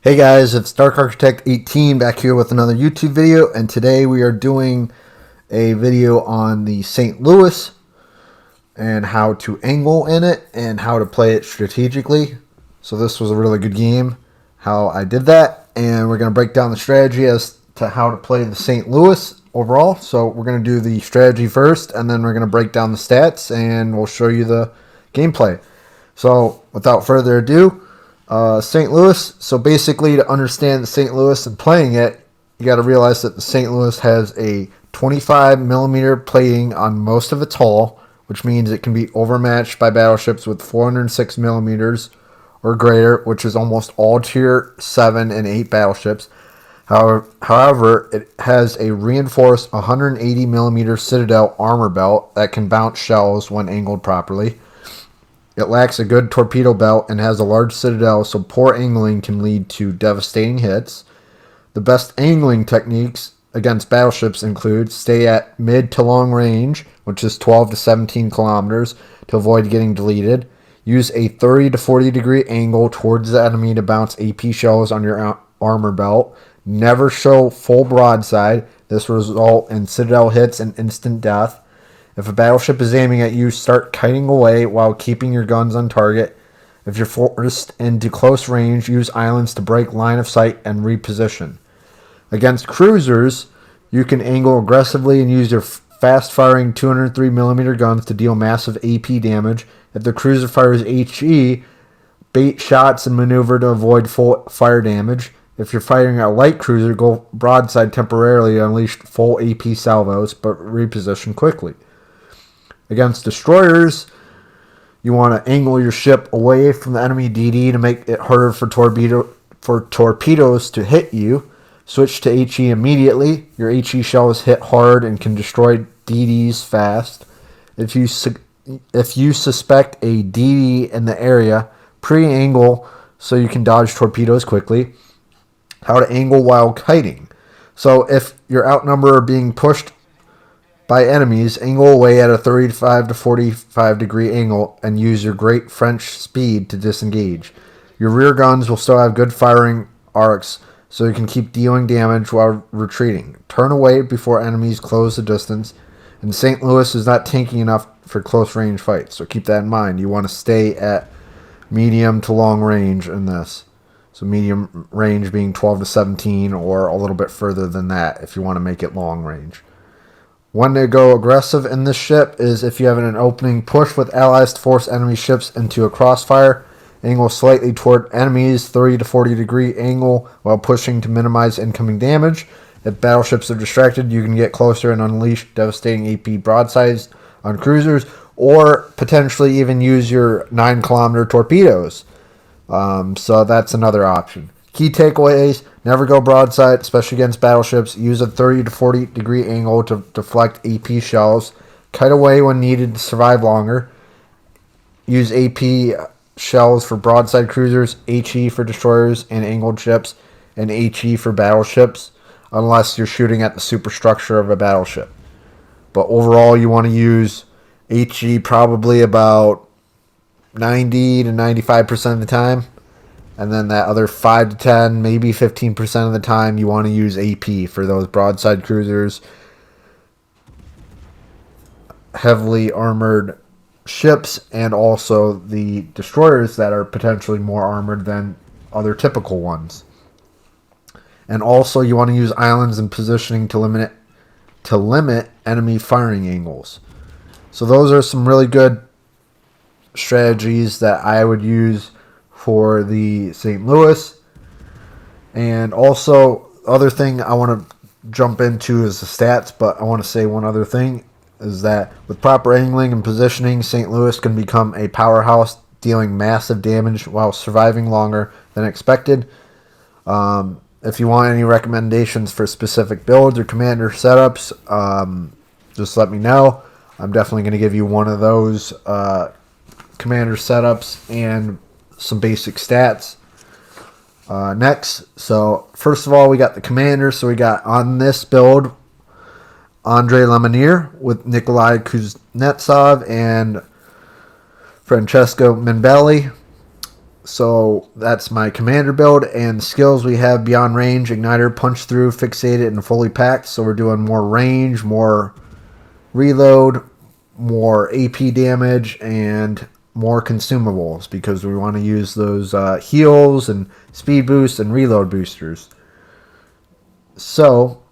Hey guys, it's Dark Architect 18 back here with another YouTube video, and today we are doing a video on the St. Louis and how to angle in it and how to play it strategically. So this was a really good game, how I did that, and we're going to break down the strategy as to how to play the St. Louis overall. So we're going to do the strategy first, and then we're going to break down the stats, and we'll show you the gameplay. So without further ado, St. Louis. So basically, to understand the St. Louis and playing it, you got to realize that the St. Louis has a 25 millimeter plating on most of its hull, which means it can be overmatched by battleships with 406 millimeters or greater, which is almost all Tier 7 and 8 battleships. However, it has a reinforced 180 millimeter citadel armor belt that can bounce shells when angled properly. It lacks a good torpedo belt and has a large citadel, so poor angling can lead to devastating hits. The best angling techniques against battleships include stay at mid to long range, which is 12 to 17 kilometers, to avoid getting deleted. Use a 30 to 40 degree angle towards the enemy to bounce AP shells on your armor belt. Never show full broadside. This will result in citadel hits and instant death. If a battleship is aiming at you, start kiting away while keeping your guns on target. If you're forced into close range, use islands to break line of sight and reposition. Against cruisers, you can angle aggressively and use your fast-firing 203 millimeter guns to deal massive AP damage. If the cruiser fires HE, bait shots and maneuver to avoid full fire damage. If you're firing a light cruiser, go broadside temporarily to unleash full AP salvos, but reposition quickly. Against destroyers, you want to angle your ship away from the enemy DD to make it harder for torpedoes to hit you. Switch to HE immediately. Your HE shells hit hard and can destroy DDs fast. If you suspect a DD in the area, pre-angle so you can dodge torpedoes quickly. How to angle while kiting. So if you're outnumbered or being pushed by enemies, angle away at a 35 to 45 degree angle and use your great French speed to disengage. Your rear guns will still have good firing arcs, so you can keep dealing damage while retreating. Turn away before enemies close the distance, and St. Louis is not tanky enough for close range fights, so keep that in mind. You want to stay at medium to long range in this. So medium range being 12 to 17 or a little bit further than that if you want to make it long range. When to go aggressive in this ship is if you have an opening, push with allies to force enemy ships into a crossfire. Angle slightly toward enemies, 30 to 40 degree angle while pushing to minimize incoming damage. If battleships are distracted, you can get closer and unleash devastating AP broadsides on cruisers, or potentially even use your 9 kilometer torpedoes. So that's another option. Key takeaways: never go broadside, especially against battleships. Use a 30 to 40 degree angle to deflect AP shells. Kite away when needed to survive longer. Use AP shells for broadside cruisers, HE for destroyers and angled ships, and HE for battleships, unless you're shooting at the superstructure of a battleship. But overall, you want to use HE probably about 90 to 95% of the time. And then that other 5 to 10, maybe 15% of the time, you want to use AP for those broadside cruisers, heavily armored ships, and also the destroyers that are potentially more armored than other typical ones. And also you want to use islands and positioning to limit enemy firing angles. So those are some really good strategies that I would use for the St. Louis. And also, other thing I want to jump into is the stats, but I want to say one other thing is that with proper angling and positioning, St. Louis can become a powerhouse, dealing massive damage while surviving longer than expected. If you want any recommendations for specific builds or commander setups, just let me know. I'm definitely going to give you one of those commander setups and some basic stats next. So first of all, we got the commander. So we got on this build Andre Lemonier with Nikolai Kuznetsov and Francesco Minbelli. So that's my commander build, and skills we have beyond range, igniter, punch through, fixated, and fully packed. So we're doing more range, more reload, more AP damage, and more consumables because we want to use those heals and speed boosts and reload boosters. So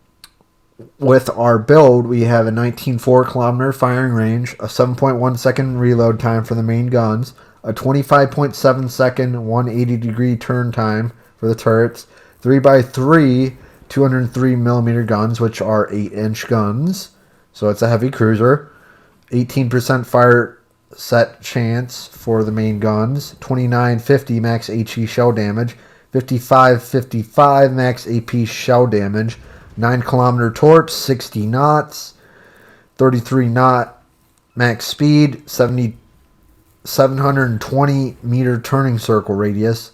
with our build, we have a 19.4 kilometer firing range, a 7.1 second reload time for the main guns, a 25.7 second 180 degree turn time for the turrets, 3x3 203 millimeter guns, which are 8-inch guns. So it's a heavy cruiser. 18% fire set chance for the main guns, 2950 max HE shell damage, 5555 max AP shell damage, 9 kilometer torps, 60 knots, 33 knot max speed, 720 meter turning circle radius,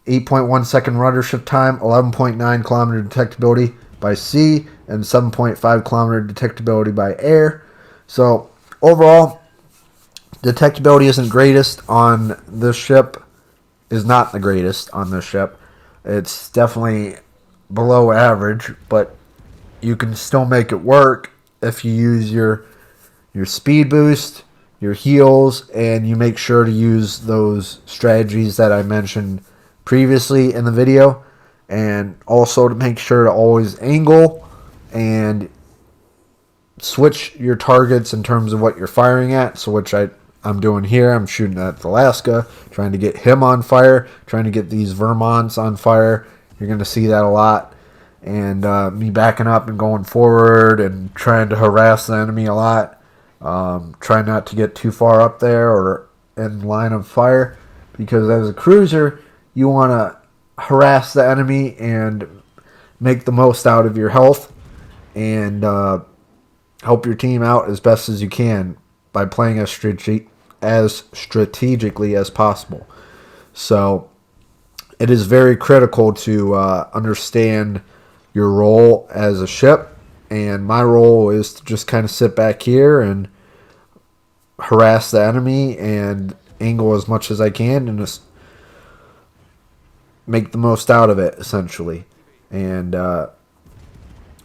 8.1 second rudder shift time, 11.9 kilometer detectability by sea, and 7.5 kilometer detectability by air. So overall, detectability isn't greatest on this ship. Is not the greatest on this ship. It's definitely below average, but you can still make it work if you use your speed boost, your heals, and you make sure to use those strategies that I mentioned previously in the video, and also to make sure to always angle and switch your targets in terms of what you're firing at. So which I'm doing here. I'm shooting at Alaska, trying to get him on fire, trying to get these Vermonts on fire. You're going to see that a lot. And me backing up and going forward and trying to harass the enemy a lot. Try not to get too far up there or in line of fire, because as a cruiser, you want to harass the enemy and make the most out of your health and help your team out as best as you can by playing as strategically as possible. So it is very critical to understand your role as a ship, and my role is to just kind of sit back here and harass the enemy and angle as much as I can and just make the most out of it, essentially. And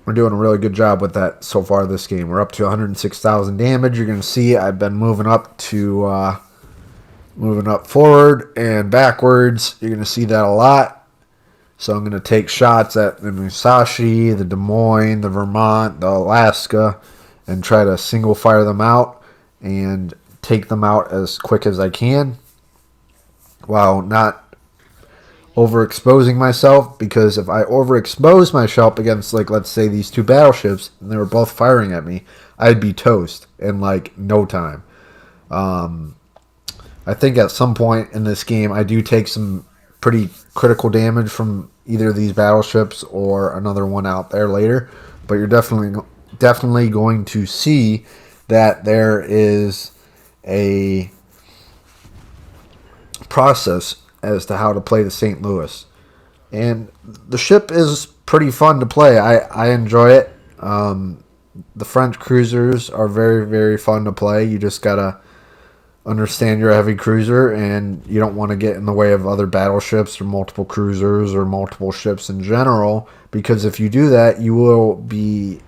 we're doing a really good job with that so far this game. We're up to 106,000 damage. You're going to see I've been moving up forward and backwards. You're going to see that a lot. So I'm going to take shots at the Musashi, the Des Moines, the Vermont, the Alaska, and try to single fire them out and take them out as quick as I can while not overexposing myself, because if I overexpose myself against, like, let's say these two battleships and they were both firing at me, I'd be toast in like no time. I think at some point in this game I do take some pretty critical damage from either of these battleships or another one out there later, but you're definitely going to see that there is a process as to how to play the St. Louis. And the ship is pretty fun to play. I enjoy it. The French cruisers are very, very fun to play. You just gotta understand you're a heavy cruiser, and you don't want to get in the way of other battleships or multiple cruisers or multiple ships in general, because if you do that, you will be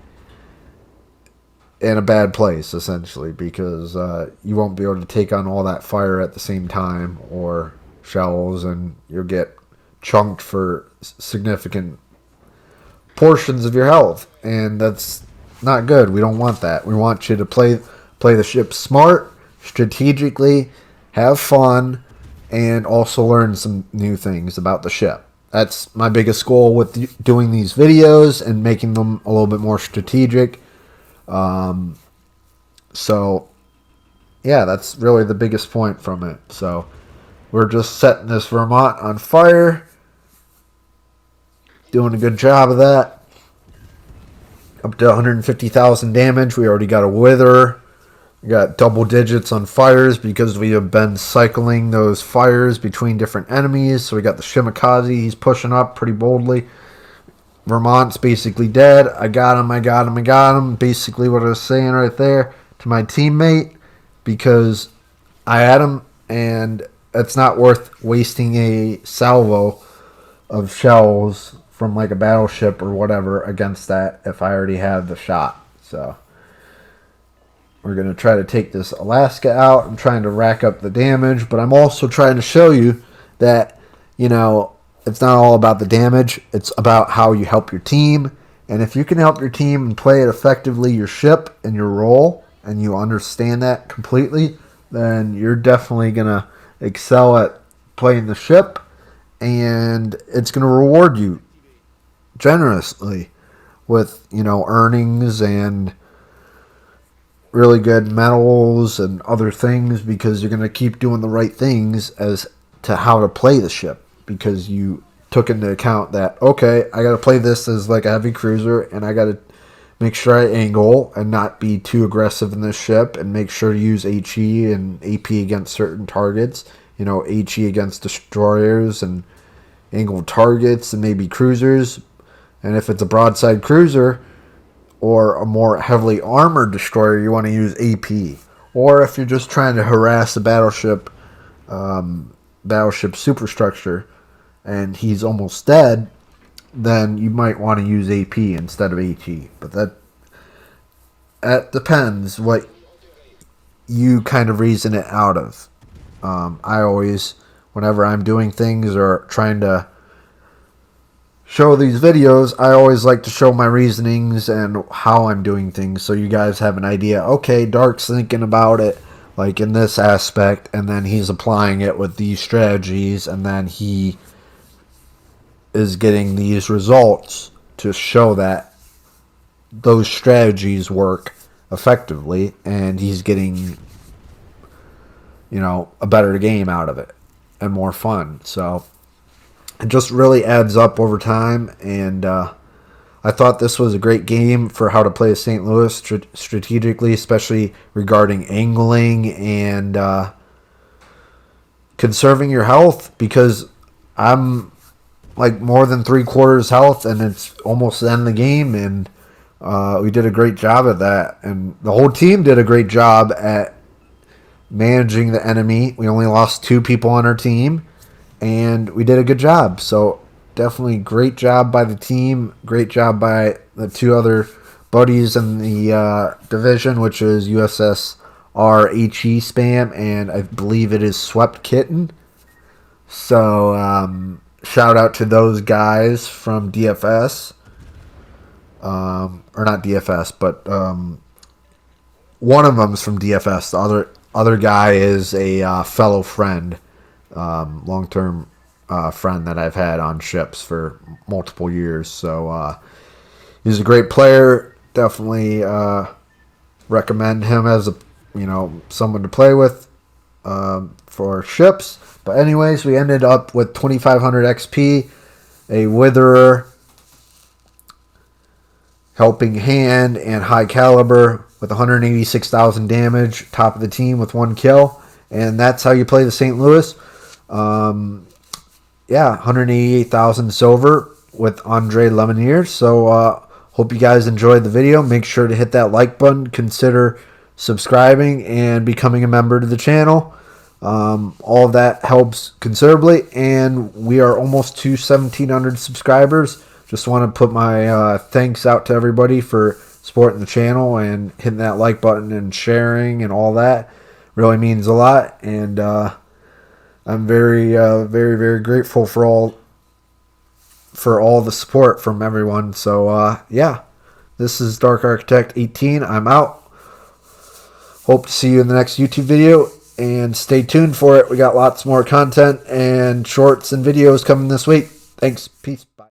in a bad place, essentially, because you won't be able to take on all that fire at the same time or shells, and you'll get chunked for significant portions of your health, and that's not good. We don't want that. We want you to play the ship smart, strategically, have fun, and also learn some new things about the ship. That's my biggest goal with doing these videos and making them a little bit more strategic. So yeah, that's really the biggest point from it. So we're just setting this Vermont on fire, doing a good job of that. Up to 150,000 damage. We already got a wither. We got double digits on fires because we have been cycling those fires between different enemies. So we got the Shimakaze. He's pushing up pretty boldly. Vermont's basically dead. I got him. Basically what I was saying right there to my teammate, because I had him and it's not worth wasting a salvo of shells from like a battleship or whatever against that if I already have the shot. So we're going to try to take this Alaska out. I'm trying to rack up the damage, but I'm also trying to show you that, you know, it's not all about the damage. It's about how you help your team. And if you can help your team and play it effectively, your ship and your role, and you understand that completely, then you're definitely going to excel at playing the ship, and it's going to reward you generously with, you know, earnings and really good medals and other things, because you're going to keep doing the right things as to how to play the ship, because you took into account that, okay, I got to play this as like a heavy cruiser, and I got to make sure I angle and not be too aggressive in this ship, and make sure to use HE and AP against certain targets, you know, HE against destroyers and angled targets and maybe cruisers. And if it's a broadside cruiser or a more heavily armored destroyer, you want to use AP. Or if you're just trying to harass a battleship superstructure and he's almost dead, then you might want to use AP instead of HE. But that depends what you kind of reason it out of. I always, whenever I'm doing things or trying to show these videos, I always like to show my reasonings and how I'm doing things, so you guys have an idea. Okay, Dark's thinking about it like in this aspect, and then he's applying it with these strategies, and then he is getting these results to show that those strategies work effectively, and he's getting, you know, a better game out of it and more fun. So it just really adds up over time, and I thought this was a great game for how to play a St. Louis strategically, especially regarding angling and conserving your health, because I'm like more than 3/4 health and it's almost the end of the game, and we did a great job at that, and the whole team did a great job at managing the enemy. We only lost 2 people on our team, and we did a good job. So definitely great job by the team. Great job by the 2 other buddies in the division, which is USSR HE Spam, and I believe it is Swept Kitten. So shout out to those guys from DFS. Or not DFS, but one of them is from DFS. The other guy is a fellow friend, long-term friend that I've had on ships for multiple years. So he's a great player. Definitely recommend him as a, you know, someone to play with for ships. But anyways, we ended up with 2,500 XP, a Witherer, Helping Hand, and High Caliber with 186,000 damage, top of the team with 1 kill. And that's how you play the St. Louis. Yeah, 188,000 silver with Andre Lemonier. So hope you guys enjoyed the video. Make sure to hit that like button. Consider subscribing and becoming a member to the channel. All of that helps considerably. And we are almost to 1,700 subscribers. Just want to put my thanks out to everybody for supporting the channel and hitting that like button and sharing and all that. Really means a lot, and I'm very, very, very grateful for all the support from everyone. So yeah, this is Dark Architect 18. I'm out. Hope to see you in the next YouTube video, and stay tuned for it. We got lots more content and shorts and videos coming this week. Thanks. Peace.